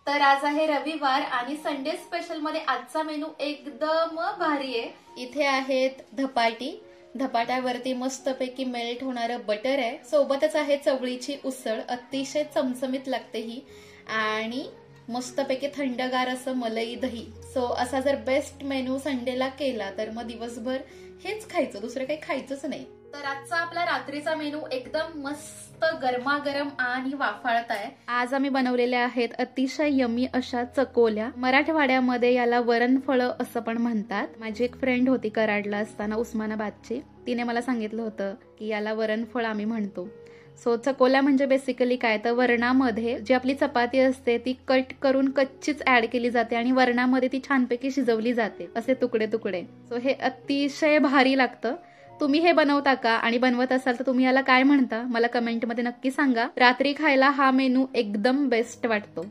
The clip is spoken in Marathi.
तर आज आहे रविवार आणि संडे स्पेशल मध्ये आजचा मेनू एकदम भारी आहे। इथे आहेत धपाटी, धपाट्यावरती मस्तपैकी मेल्ट होणारं बटर आहे, सोबतच आहे चवळीची उसळ, अतिशय चमचमीत लागते ही, आणि मस्तपैकी थंडगार असं मलाई दही। सो असा जर बेस्ट मेनू संडेला केला तर मग दिवसभर हेच खायचं, दुसरं काही खायचंच नाही। तर आजचा आपला रात्रीचा मेनू एकदम मस्त गरमागरम आणि वाफाळत आहे। आज आम्ही बनवलेल्या आहेत अतिशय यमी अशा चकोल्या। मराठवाड्यामध्ये याला वरणफळं असं पण म्हणतात। माझी एक फ्रेंड होती कराडला असताना उस्मानाबादची, तिने मला सांगितलं होतं की याला वरणफळ आम्ही म्हणतो। सो चकोल्या म्हणजे बेसिकली काय तर वरणामध्ये जी आपली चपाती असते ती कट करून कच्चीच ऍड केली जाते आणि वरणामध्ये ती छानपैकी शिजवली जाते, असे तुकडे तुकडे। सो हे अतिशय भारी लागतं। तुम्ही हे बनवता का आणि बनवत असाल तर तुम्ही याला काय म्हणता मला कमेंटमध्ये नक्की सांगा। रात्री खायला हा मेनू एकदम बेस्ट वाटतो।